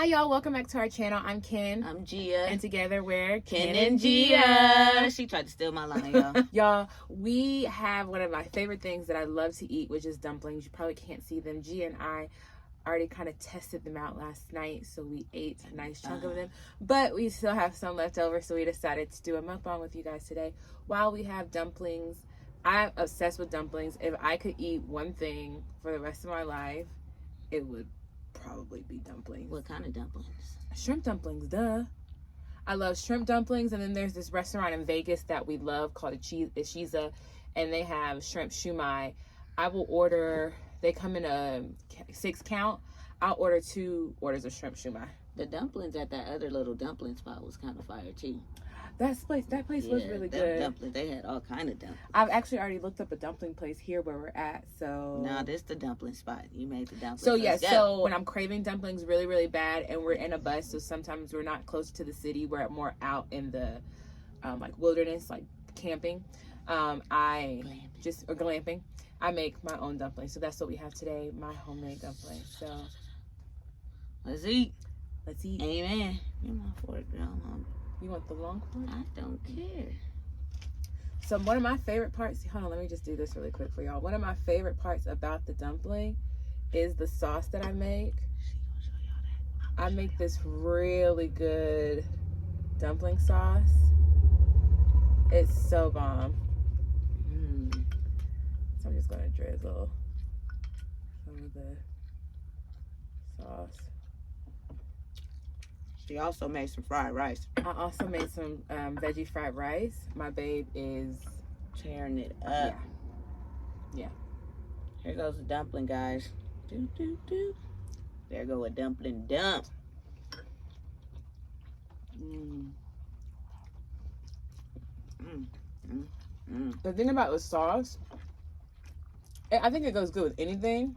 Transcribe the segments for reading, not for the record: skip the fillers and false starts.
y'all, welcome back to our channel. I'm Ken. I'm Gia. And together we're Ken and Gia. She tried to steal my line, y'all. Y'all, we have one of my favorite things that I love to eat, which is dumplings. You probably can't see them. Gia and I already kind of tested them out last night, so we ate a nice chunk of them. But we still have some left over, so we decided to do a mukbang with you guys today. While we have dumplings, I'm obsessed with dumplings. If I could eat one thing for the rest of my life, it would probably be dumplings. What kind of dumplings? Shrimp dumplings, duh. I love shrimp dumplings, and then there's this restaurant in Vegas that we love called Ishiza, and they have shrimp shumai. I will order, they come in a 6 count. I'll order 2 orders of shrimp shumai. The dumplings at that other little dumpling spot was kind of fire too. That place was really good. Dumplings, they had all kind of dumplings. I've actually already looked up a dumpling place here where we're at, so. No, this the dumpling spot. You made the dumplings. So yeah, so when I'm craving dumplings really, really bad, and we're in a bus, so sometimes we're not close to the city, we're more out in the like wilderness, like camping. Glamping. I make my own dumplings, so that's what we have today, my homemade dumplings. So let's eat. Let's eat. Amen. Give my fork, girl. You want the long fork? I don't care. So one of my favorite parts, hold on, let me just do this really quick for y'all. One of my favorite parts about the dumpling is the sauce that I make. I make this really good dumpling sauce. It's so bomb. So I'm just gonna drizzle some of the sauce. She also made some fried rice. I also made some veggie fried rice. My babe is tearing it up. Yeah. Here goes the dumpling, guys. Do, do, do. There go a dumpling dump. The thing about the sauce, I think it goes good with anything.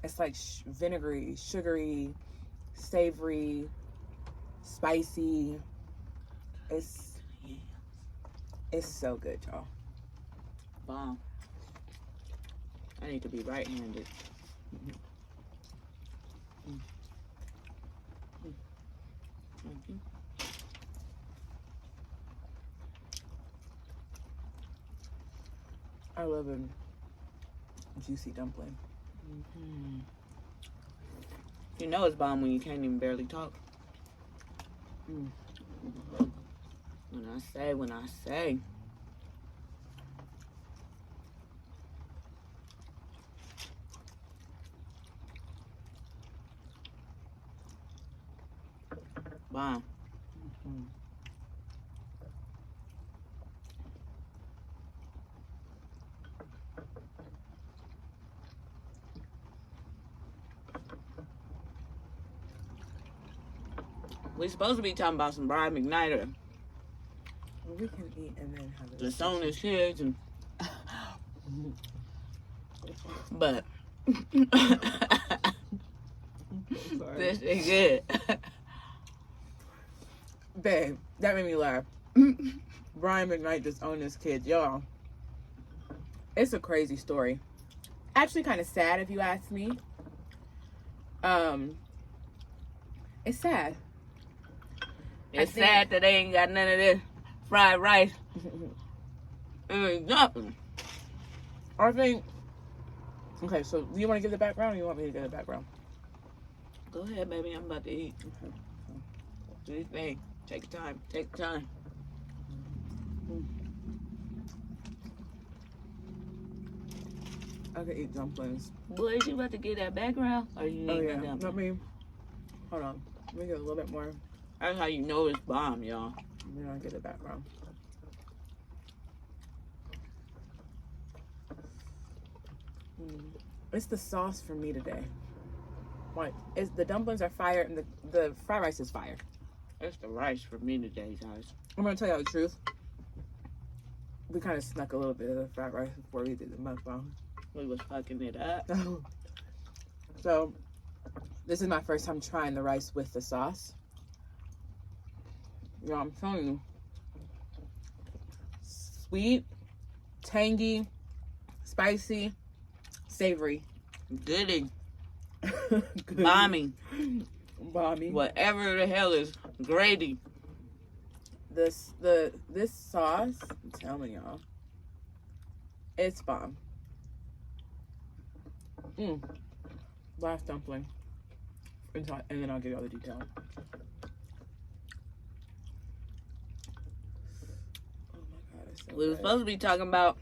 It's like vinegary, sugary, savory, spicy. It's so good, y'all. Bomb. I need to be right-handed. I love a juicy dumpling. You know it's bomb when you can't even barely talk. When I say. Bomb. We're supposed to be talking about some Brian McKnight. Well, we can eat and then have it. Disown his kids and. But. This is good. Babe, that made me laugh. Brian McKnight disowned his kids. Y'all, it's a crazy story. Actually kind of sad if you ask me. It's sad. It's sad that they ain't got none of this fried rice. Nothing. I think. Okay, so do you want to give the background, or you want me to give the background? Go ahead, baby. I'm about to eat. Okay. Do your thing. Take your time. Take your time. I could eat dumplings. Boy, is you about to get that background? Or you need that dumpling? Let me. Hold on. Let me get a little bit more. That's how you know it's bomb, y'all. Then I'll get the background. It's the sauce for me today. Like, the dumplings are fire and the fried rice is fire. It's the rice for me today, guys. I'm gonna tell y'all the truth. We kind of snuck a little bit of the fried rice before we did the mukbang. We was fucking it up. So, this is my first time trying the rice with the sauce. Y'all, I'm telling you, sweet, tangy, spicy, savory. Goody. Good. Mommy. Mommy. Whatever the hell is grady. This sauce, I'm telling y'all, it's bomb. Last dumpling. And then I'll give you all the details. Oh my god, it's so We were good. supposed to be talking about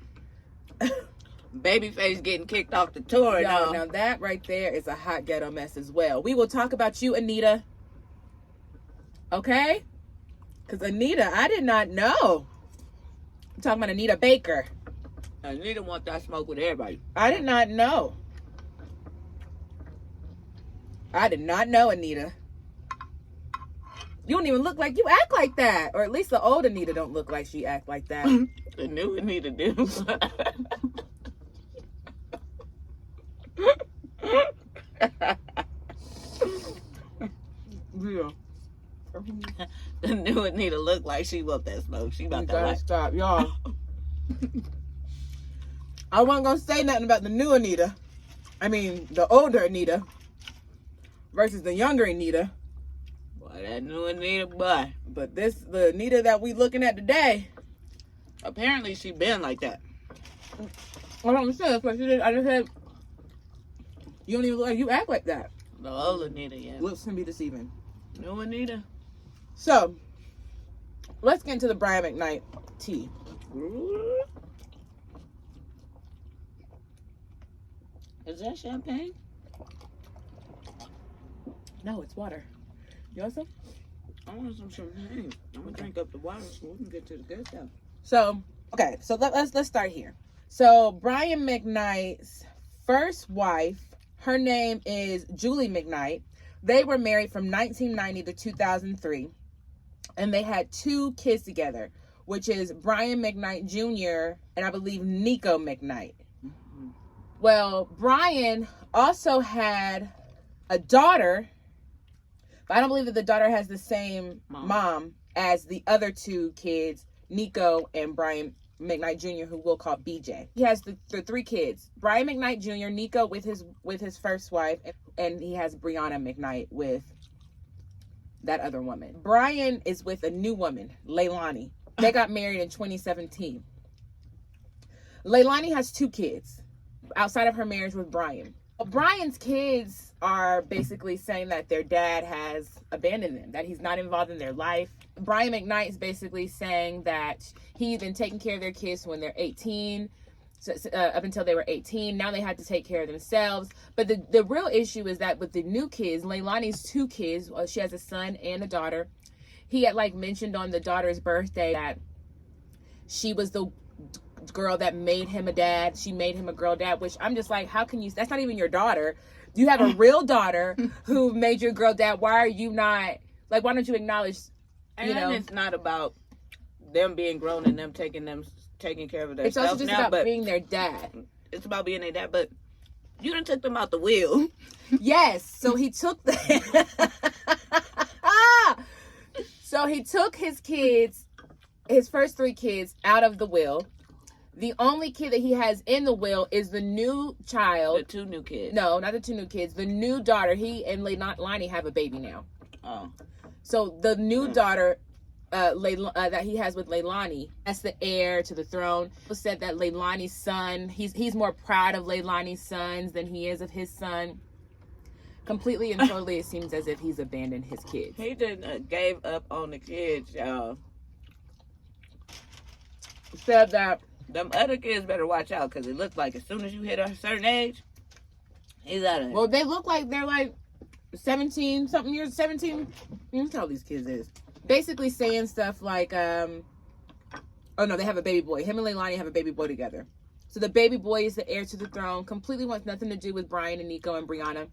BabyFace getting kicked off the tour. Now that right there is a hot ghetto mess as well. We will talk about you, Anita. Okay? Because Anita, I did not know. I'm talking about Anita Baker. Anita want that smoke with everybody. I did not know. I did not know, Anita. You don't even look like you act like that. Or at least the old Anita don't look like she act like that. The new Anita do. Yeah. The new Anita look like she want that smoke. She about You to gotta like. stop, y'all. I wasn't gonna say nothing about the new Anita. I mean, the older Anita versus the younger Anita. Boy, that new Anita, boy. But the Anita that we looking at today. Apparently she been like that. I don't understand. That's what she did. I just said, you don't even look like you act like that. The old Anita, yeah. Looks can be deceiving. New Anita. So, let's get into the Brian McKnight tea. Is that champagne? No, it's water. You want some? I want some champagne. I'm gonna drink up the water so we can get to the good stuff. So, okay, so let's start here. So, Brian McKnight's first wife, her name is Julie McKnight. They were married from 1990 to 2003, and they had 2 kids together, which is Brian McKnight Jr. and I believe Nico McKnight. Mm-hmm. Well, Brian also had a daughter, but I don't believe that the daughter has the same mom as the other 2 kids, Nico and Brian McKnight Jr., who we'll call BJ. He has the 3 kids: Brian McKnight Jr., Nico with his first wife, and he has Brianna McKnight with that other woman. Brian is with a new woman, Leilani. They got married in 2017. Leilani has 2 kids outside of her marriage with Brian. Brian's kids are basically saying that their dad has abandoned them, that he's not involved in their life. Brian McKnight is basically saying that he's been taking care of their kids when they're 18, up until they were 18. Now they had to take care of themselves. But the real issue is that with the new kids, Leilani's 2 kids, she has a son and a daughter. He had mentioned on the daughter's birthday that she was the girl that made him a dad. She made him a girl dad, which I'm just like, how can you? That's not even your daughter. You have a real daughter who made you a girl dad. Why are you not why don't you acknowledge? It's not about them being grown and them taking care of their It's also just about being their dad. It's about being their dad, but you done took them out the wheel. Yes, so he took so he took his kids, his first 3 kids, out of the will. The only kid that he has in the will is the new child. The 2 new kids. No, not the 2 new kids. The new daughter. He and Leilani have a baby now. Oh. So the new daughter that he has with Leilani, that's the heir to the throne. He said that Leilani's son, he's more proud of Leilani's sons than he is of his son. Completely and totally, it seems as if he's abandoned his kids. He just gave up on the kids, y'all. Said that them other kids better watch out, because it looks like as soon as you hit a certain age, he's out of it. Well, they look like they're 17 something years, 17. You can tell these kids is. Basically saying stuff like, oh no, they have a baby boy. Him and Leilani have a baby boy together. So the baby boy is the heir to the throne. Completely wants nothing to do with Brian and Nico and Brianna.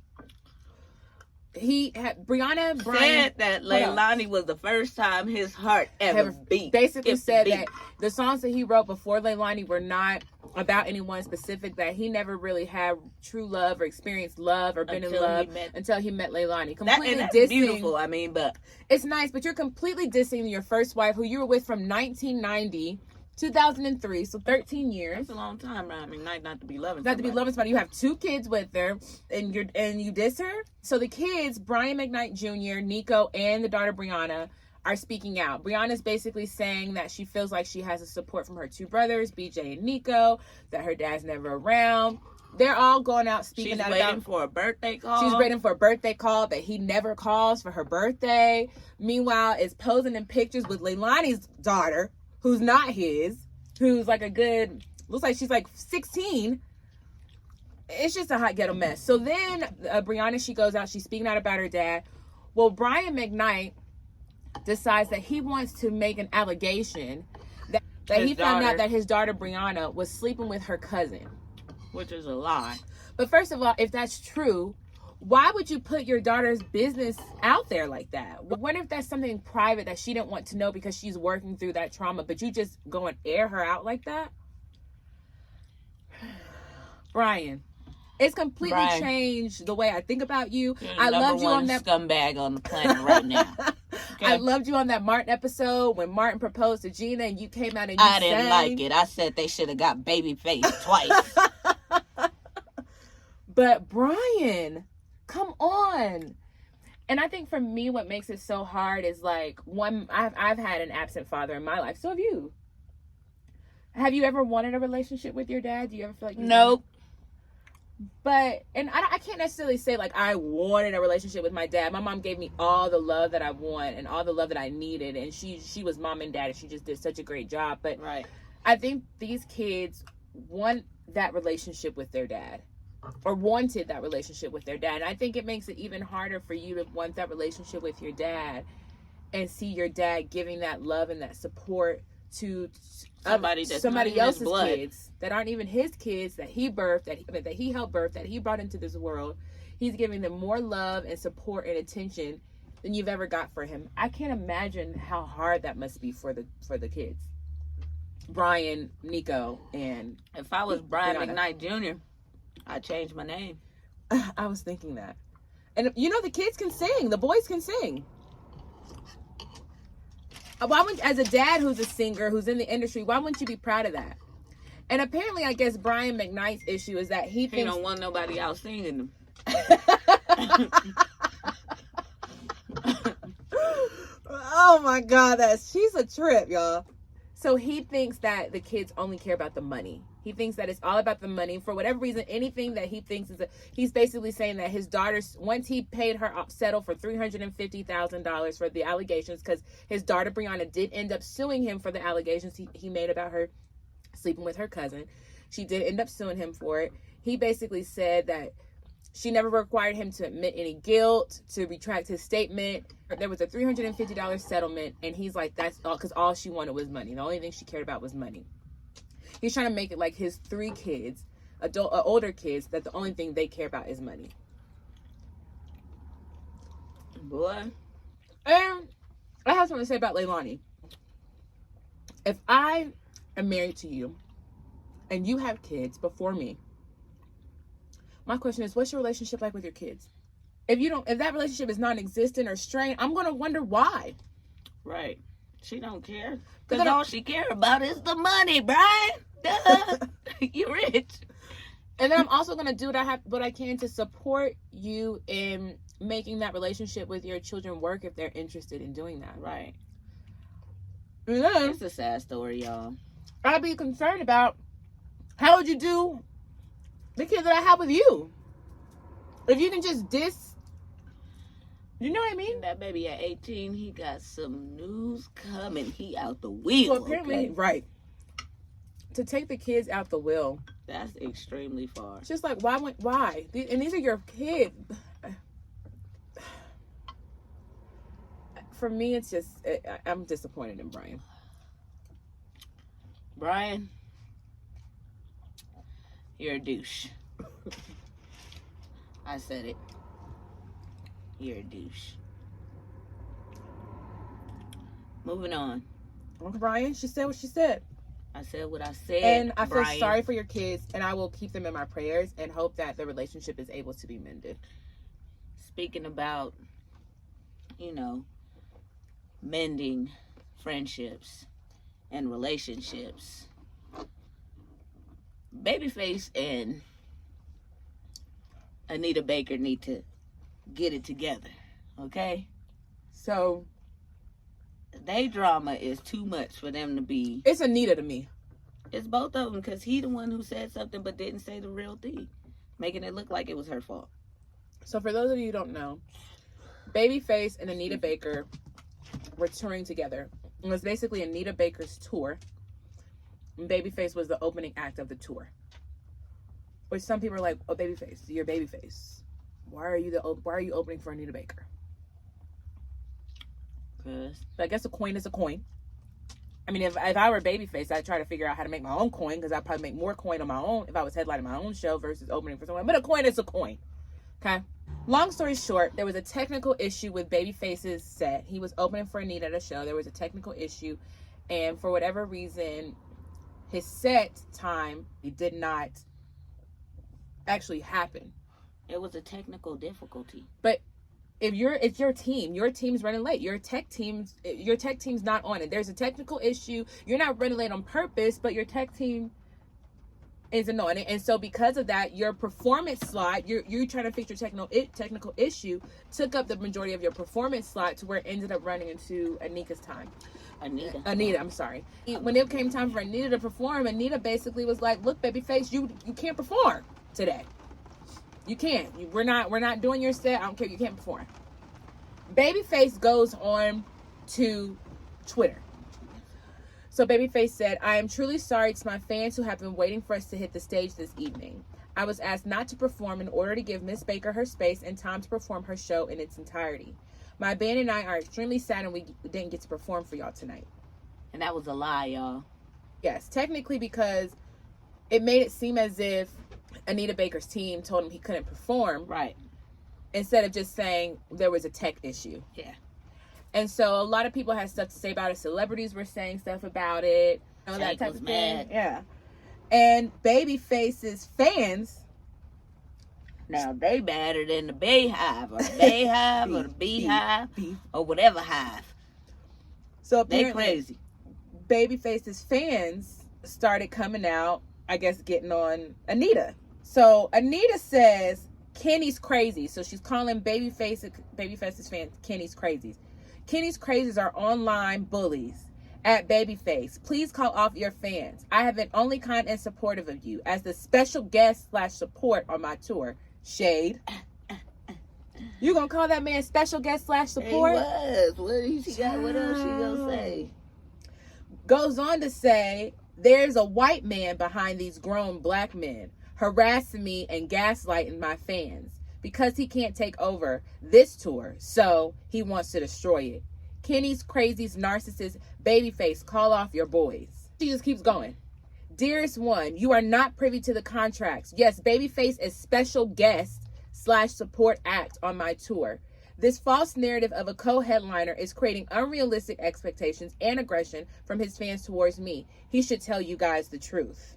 He had Brian said that Leilani was the first time his heart ever beat. Basically said that the songs that he wrote before Leilani were not about anyone specific, that he never really had true love or experienced love or been in love until he met Leilani. Completely that's dissing. Beautiful, but it's nice, but you're completely dissing your first wife, who you were with from 1990 2003, so 13 years. That's a long time, Brian McKnight, not to be loving Not to be loving somebody. You have 2 kids with her, and you diss her. So the kids, Brian McKnight Jr., Nico, and the daughter Brianna, are speaking out. Brianna's basically saying that she feels like she has the support from her 2 brothers, BJ and Nico, that her dad's never around. They're all going out speaking out about... She's waiting for a birthday call. She's waiting for a birthday call that he never calls for her birthday. Meanwhile, is posing in pictures with Leilani's daughter, who's not his, who's like looks like she's like 16. It's just a hot ghetto mess. So then Brianna, she goes out, she's speaking out about her dad. Well, Brian McKnight decides that he wants to make an allegation that he found out that his daughter Brianna was sleeping with her cousin. Which is a lie. But first of all, if that's true, why would you put your daughter's business out there like that? What if that's something private that she didn't want to know because she's working through that trauma, but you just go and air her out like that? Brian, it's completely changed the way I think about you. I loved you on that scumbag on the planet right now. Okay. I loved you on that Martin episode when Martin proposed to Gina and you came out and you I didn't like it. I said they should have got BabyFace twice. But Brian, come on. And I think for me, what makes it so hard is like, one, I've had an absent father in my life. So have you. Have you ever wanted a relationship with your dad? Do you ever feel like nope. But, and I can't necessarily say like I wanted a relationship with my dad. My mom gave me all the love that I want and all the love that I needed. And she was mom and dad and she just did such a great job. But right. I think these kids want that relationship with their dad. Or wanted that relationship with their dad. And I think it makes it even harder for you to want that relationship with your dad and see your dad giving that love and that support to somebody else's kids that aren't even his kids, that he birthed, that he helped birth, that he brought into this world. He's giving them more love and support and attention than you've ever got for him. I can't imagine how hard that must be for the kids. Brian, Nico, and if I was Brian McKnight Jr., I'd change my name. I was thinking that. And you know, the kids can sing. The boys can sing. Why wouldn't, as a dad who's a singer, who's in the industry, why wouldn't you be proud of that? And apparently, I guess Brian McKnight's issue is that he thinks... don't want nobody out singing them. Oh my God, she's a trip, y'all. So he thinks that the kids only care about the money. He thinks that it's all about the money. For whatever reason, anything that he thinks he's basically saying that his daughter, once he paid her settle for $350,000 for the allegations, because his daughter Brianna did end up suing him for the allegations he made about her sleeping with her cousin. She did end up suing him for it. He basically said that she never required him to admit any guilt, to retract his statement. There was a $350 settlement, and he's like, that's all, because all she wanted was money. The only thing she cared about was money. He's trying to make it like his 3 kids, older kids, that the only thing they care about is money. Boy. And I have something to say about Leilani. If I am married to you, and you have kids before me, my question is, what's your relationship like with your kids? If that relationship is non-existent or strained, I'm going to wonder why. Right. She don't care. Because all she care about is the money, Brian. Duh. You're rich. And then I'm also going to do what I can to support you in making that relationship with your children work if they're interested in doing that. Right. And then, it's a sad story, y'all. I'd be concerned about how would you do the kids that I have with you. If you can just you know what I mean? That baby at 18, he got some news coming. He out the wheel. So apparently, right. To take the kids out the wheel. That's extremely far. It's just like, why? And these are your kids. For me, it's just, I'm disappointed in Brian. Brian, you're a douche. I said it. You're a douche. Moving on. Uncle Brian, she said what she said. I said what I said. And I feel Brian. sorry for your kids, and I will keep them in my prayers and hope that the relationship is able to be mended. Speaking about, mending friendships. and relationships. BabyFace and Anita Baker need to get it together, okay? So they drama is too much for them to be. It's Anita to me. It's both of them, because he the one who said something but didn't say the real thing, making it look like it was her fault. So for those of you who don't know, BabyFace and Anita Baker were touring together. It was basically Anita Baker's tour, and BabyFace was the opening act of the tour. Which some people are like, "Oh, BabyFace, you're BabyFace. Why are you opening for Anita Baker?" But I guess a coin is a coin. I mean, if I were BabyFace, I'd try to figure out how to make my own coin, because I'd probably make more coin on my own if I was headlining my own show versus opening for someone. But a coin is a coin. Okay? Long story short, there was a technical issue with BabyFace's set. He was opening for Anita at a show. There was a technical issue. And for whatever reason, his set time did not actually happen. It was a technical difficulty. But if it's your team's running late. Your tech team's not on it. There's a technical issue. You're not running late on purpose, but your tech team isn't on it. And so because of that, your performance slot, you're trying to fix your technical issue, took up the majority of your performance slot to where it ended up running into Anita's time. Anita, I'm sorry. When it came time for Anita to perform, Anita basically was like, "Look, BabyFace, you can't perform today. You can't. We're not doing your set. I don't care. You can't perform." BabyFace goes on to Twitter. So BabyFace said, "I am truly sorry to my fans who have been waiting for us to hit the stage this evening. I was asked not to perform in order to give Miss Baker her space and time to perform her show in its entirety. My band and I are extremely sad and we didn't get to perform for y'all tonight." And that was a lie, y'all. Yes, technically, because it made it seem as if Anita Baker's team told him he couldn't perform. Right. Instead of just saying there was a tech issue. Yeah. And so a lot of people had stuff to say about it. Celebrities were saying stuff about it. You know, that type of thing. Yeah. And BabyFace's fans. Now they madder than the Bayhive, or the Bayhive, or the Beehive, or whatever hive. So they crazy. BabyFace's fans started coming out, I guess, getting on Anita. So Anita says Kenny's crazy. So she's calling BabyFace's fans Kenny's crazies. Kenny's crazies are online bullies. At BabyFace, please call off your fans. I have been only kind and supportive of you as the special guest / support on my tour. Shade. You gonna call that man special guest / support? He was. What else she gonna say? Goes on to say, there's a white man behind these grown black men harassing me and gaslighting my fans because he can't take over this tour, so he wants to destroy it. Kenny's crazy's narcissist. BabyFace, call off your boys. She just keeps going. Dearest one, you are not privy to the contracts. Yes, BabyFace is special guest / support act on my tour. This false narrative of a co-headliner is creating unrealistic expectations and aggression from his fans towards me. He should tell you guys the truth.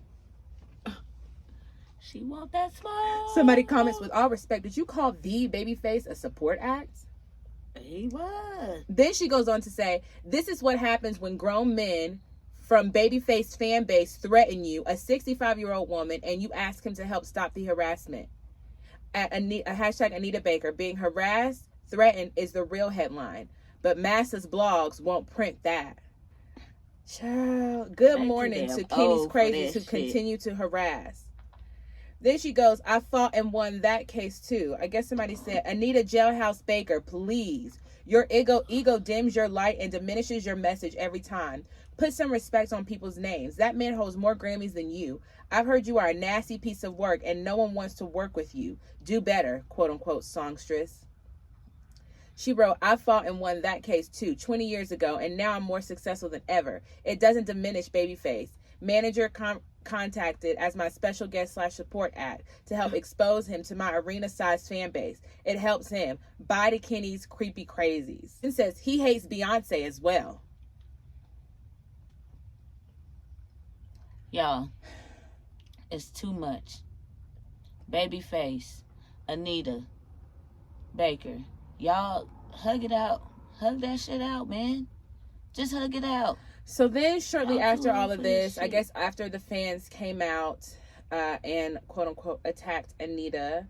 She want that smoke. Somebody comments, with all respect, did you call the BabyFace a support act? He was. Then she goes on to say, this is what happens when grown men from BabyFace fan base threaten you, a 65-year-old woman, and you ask him to help stop the harassment. Hashtag Anita Baker, being harassed, threatened is the real headline, but masses blogs won't print that. Child, good morning to Kenny's crazies who continue to harass. Then she goes, I fought and won that case too. I guess somebody said, Anita Jailhouse Baker, please. Your ego dims your light and diminishes your message every time. Put some respect on people's names. That man holds more Grammys than you. I've heard you are a nasty piece of work and no one wants to work with you. Do better, quote unquote, songstress. She wrote, I fought and won that case too 20 years ago, and now I'm more successful than ever. It doesn't diminish BabyFace. Manager contacted as my special guest / support act to help expose him to my arena-sized fan base. It helps him. Bye to Kenny's creepy crazies. And says he hates Beyonce as well. Y'all, it's too much. BabyFace, Anita Baker, y'all hug it out. Hug that shit out, man. Just hug it out. So then shortly after all of this, shit. I guess after the fans came out and quote unquote attacked Anita,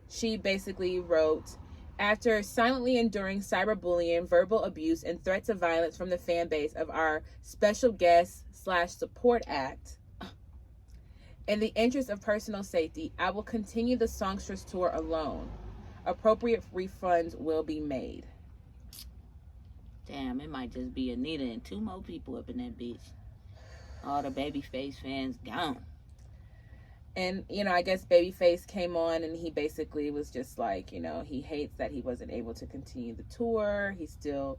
she basically wrote, after silently enduring cyberbullying, verbal abuse, and threats of violence from the fan base of our special guest / support act, in the interest of personal safety, I will continue the songstress tour alone. Appropriate refunds will be made. Damn, it might just be Anita and 2 more people up in that bitch. All the BabyFace fans gone. And, you know, I guess BabyFace came on and he basically was just like, you know, he hates that he wasn't able to continue the tour. So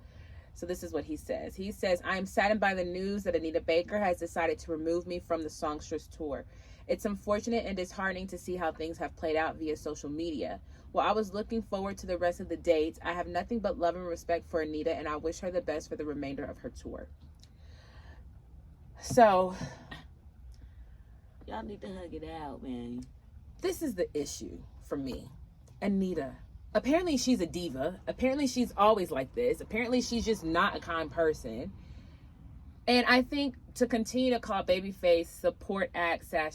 this is what he says. He says, I am saddened by the news that Anita Baker has decided to remove me from the songstress tour. It's unfortunate and disheartening to see how things have played out via social media. While I was looking forward to the rest of the dates, I have nothing but love and respect for Anita, and I wish her the best for the remainder of her tour. So, y'all need to hug it out, man. This is the issue for me. Anita. Apparently she's a diva. Apparently she's always like this. Apparently she's just not a kind person. And I think to continue to call BabyFace support act /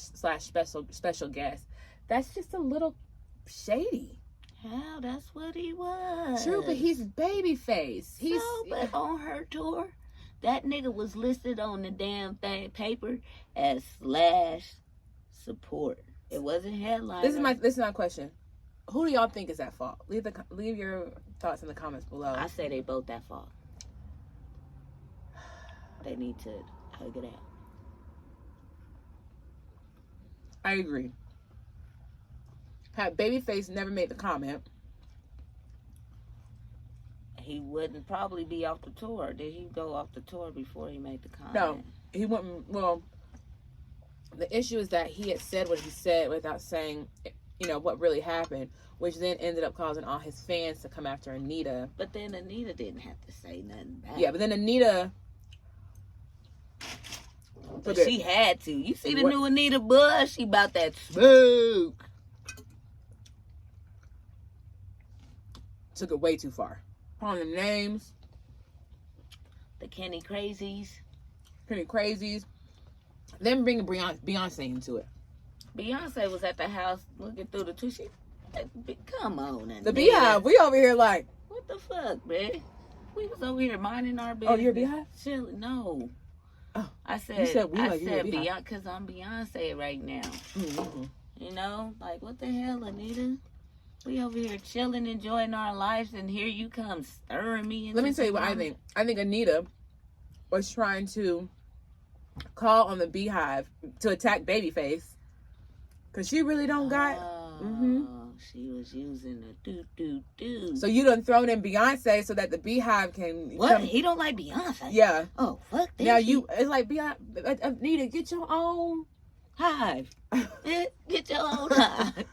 special guest, that's just a little shady. Hell, that's what he was. True, but he's BabyFace. But on her tour, that nigga was listed on the damn paper as / support. It wasn't headline. This is my question. Who do y'all think is at fault? Leave your thoughts in the comments below. I say they both at fault. They need to hug it out. I agree. Had BabyFace never made the comment, he wouldn't probably be off the tour. Did he go off the tour before he made the comment? No, he wouldn't. Well, the issue is that he had said what he said without saying, you know, what really happened, which then ended up causing all his fans to come after Anita. But then Anita didn't have to say nothing back. Yeah, but then Anita... But she had to. You see the new Anita Bush? She about that smoke. Took it way too far. Calling them names. The Kenny Crazies. Then bringing Beyonce into it. Beyonce was at the house looking through the two. Come on, Anita. The Beehive. We over here like, what the fuck, man? We was over here minding our business. Oh, you're a Beehive? Chilling. No. Oh, I said Beyonce, because I'm Beyonce right now. Mm-hmm. You know, like, what the hell, Anita? We over here chilling, enjoying our lives, and here you come stirring me. Let me tell you what I think. I think Anita was trying to call on the Beehive to attack BabyFace, because she really don't got... She was using the do. So you done thrown in Beyonce so that the Beehive can... What? He don't like Beyonce? Yeah. Oh, fuck that. Now it's like, Anita, get your own hive. Get your own hive.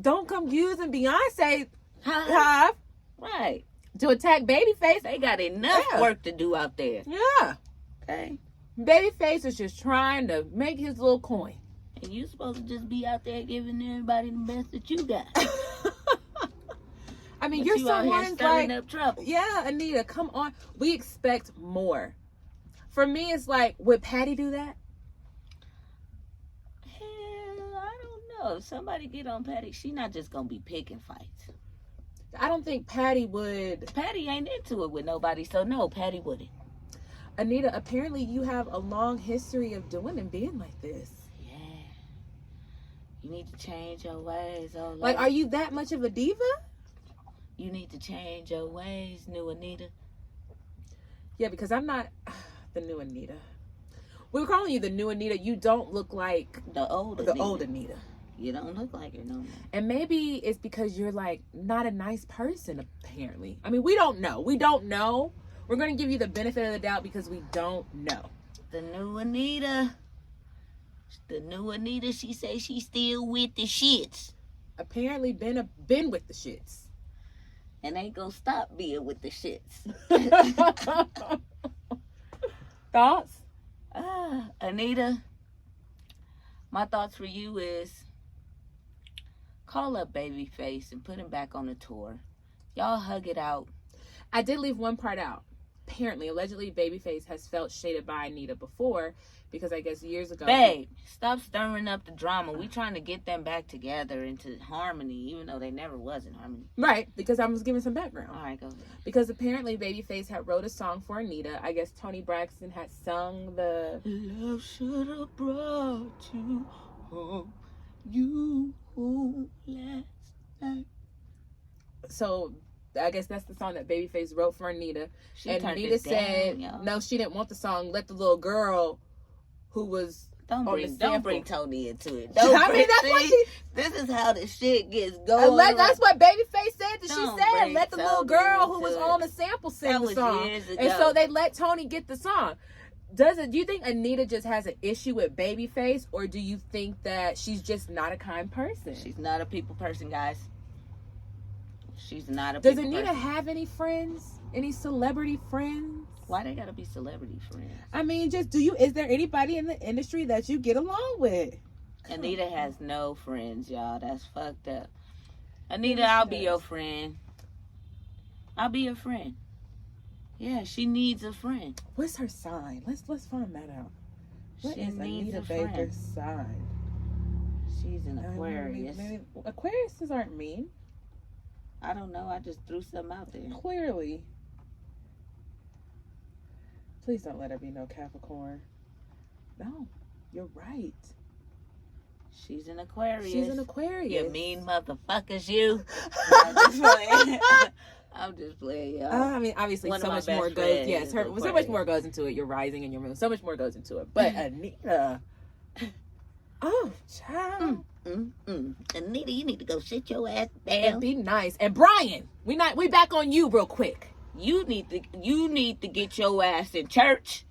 Don't come using Beyonce hive. Right. To attack BabyFace. They got enough work to do out there. Yeah. Okay. BabyFace is just trying to make his little coin. And you supposed to just be out there giving everybody the best that you got. I mean, but you're you someone's like, up trouble. Yeah, Anita, come on. We expect more. For me, it's like, would Patty do that? Hell, I don't know. If somebody get on Patty, she not just gonna be picking fights. I don't think Patty would. Patty ain't into it with nobody, so no, Patty wouldn't. Anita, apparently you have a long history of doing and being like this. You need to change your ways. Oh, like, are you that much of a diva? You need to change your ways, new Anita. Yeah, because I'm not the new Anita. We were calling you the new Anita. You don't look like the old Anita. You don't look like her no more. And maybe it's because you're like not a nice person, apparently. I mean, we don't know. We don't know. We're going to give you the benefit of the doubt because we don't know. The new Anita. The new Anita, she say she still with the shits. Apparently been with the shits. And ain't gonna stop being with the shits. Thoughts? Anita, my thoughts for you is call up BabyFace and put him back on the tour. Y'all hug it out. I did leave one part out. apparently, allegedly, BabyFace has felt shaded by Anita before because I guess years ago. Babe, stop stirring up the drama. We trying to get them back together into harmony, even though they never was in harmony. Right, because I was giving some background. All right, go ahead. Because apparently BabyFace had wrote a song for Anita. I guess Toni Braxton had sung the Love should have brought you home. You last night. So I guess that's the song that BabyFace wrote for Anita. She and turned Anita it said, down, no, she didn't want the song. Let the little girl who was Don't on the bring sample. Tony into it. I mean, that's what she. This is how the shit gets going. That's what BabyFace said. That she Don't said, bring let the little Tony girl who into was it. on the sample sing That the was song. years And ago. so they let Tony get the song. Do you think Anita just has an issue with BabyFace, or do you think that she's just not a kind person? She's not a people person, guys. She's not a Does people Anita person. have any friends? Any celebrity friends? Why they gotta be celebrity friends? I mean, is there anybody in the industry that you get along with? Anita has no friends, y'all. That's fucked up. Anita, Maybe she I'll be does. your friend. I'll be your friend. Yeah, she needs a friend. What's her sign? Let's find that out. What She is needs Anita a friend. Baker's sign? She's an Aquarius. Aquariuses aren't mean. I don't know. I just threw something out there. Clearly. Please don't let her be no Capricorn. No, you're right. She's an Aquarius. She's an Aquarius. You mean motherfuckers, you. I'm just playing. I'm just playing, y'all. I mean, obviously, One of so my much best more goes. friends Yes, is so much Aquarius. more goes into it. Your rising and your moon. So much more goes into it. But Anita, oh, child, Anita, you need to go sit your ass and down. be nice. And Brian, we back on you real quick. You need to get your ass in church.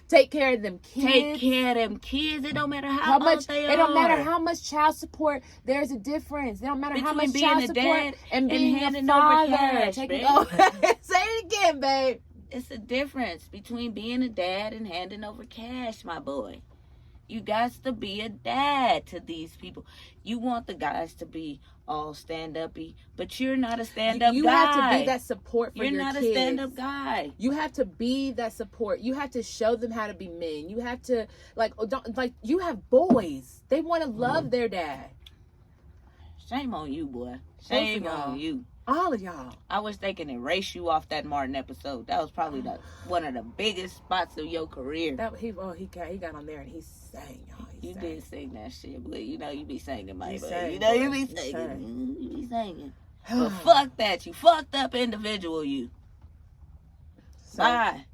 Take care of them kids. Take care of them kids. It don't matter how much old they are. it don't matter how much child support. There's a difference. It don't matter how Between much being child a support dad and and being handing a over father. cash, Say babe. it again, babe. It's a difference between being a dad and handing over cash, my boy. You got to be a dad to these people. You want the guys to be all stand-uppy, but you're not a stand-up You guy. have to be that support for You're your not kids. a stand-up guy. You have to be that support. You have to show them how to be men. You have to you have boys. They want to love their dad. Shame on you, boy. Both Shame of y'all. on you. All of y'all. I wish they can erase you off that Martin episode. That was probably one of the biggest spots of your career. He got on there and he sang, y'all. You did sing that shit, but you know you be singing, my boy. sang, You know you boy. be You singing. You be singing. But fuck that. You fucked up individual, you. So, Bye.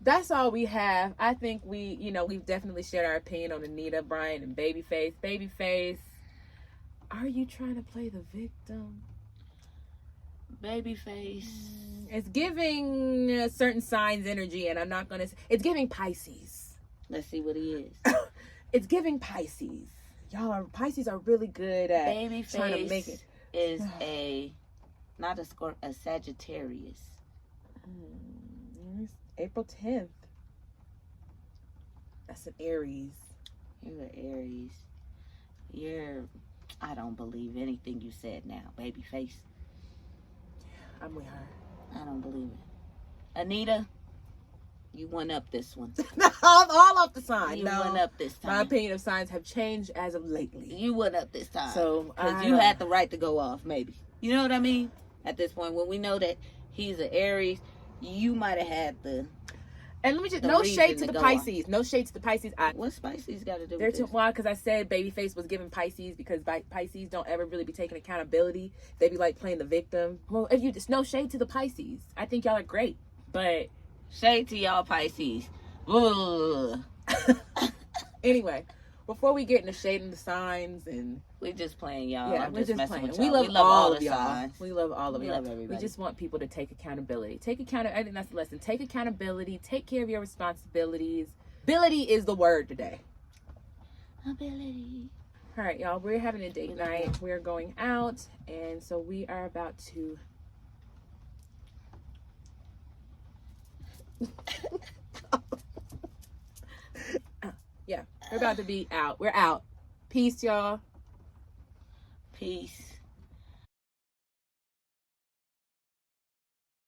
that's all we have. I think we've definitely shared our opinion on Anita, Brian, and BabyFace. BabyFace, are you trying to play the victim? BabyFace. It's giving certain signs energy, and I'm not going to... It's giving Pisces. Let's see what he is. It's giving Pisces. Pisces are really good at trying to make BabyFace it. is a Sagittarius. April 10th. That's an Aries. You're an Aries. I don't believe anything you said now, BabyFace. I'm with her. I don't believe it. Anita, you won up this one. all off the sign. You No, won up this time. my opinion of signs have changed as of lately. You went up this time. So, because you had the right to go off, maybe. You know what I mean? At this point, when we know that he's an Aries, you might have had the... And let me just... the No reason shade to to the go Pisces. No shade to the Pisces. What's Pisces got to do They're with too... this? Why? Because I said BabyFace was giving Pisces because Pisces don't ever really be taking accountability. They be like playing the victim. Well, if you just... No shade to the Pisces. I think y'all are great. But... Shade to y'all Pisces. Ugh. Anyway, before we get into shading the signs and... We just playing, y'all. Yeah, I'm we're just just messing playing. with We y'all. love all of the y'all. signs. We love all of We y'all. love everybody. We just want people to take accountability. I think that's the lesson. Take accountability. Take care of your responsibilities. Ability is the word today. Ability. All right, y'all. We're having a date night. We're going out, and so we are about to... Yeah, we're about to be out. We're out. Peace, y'all. Peace.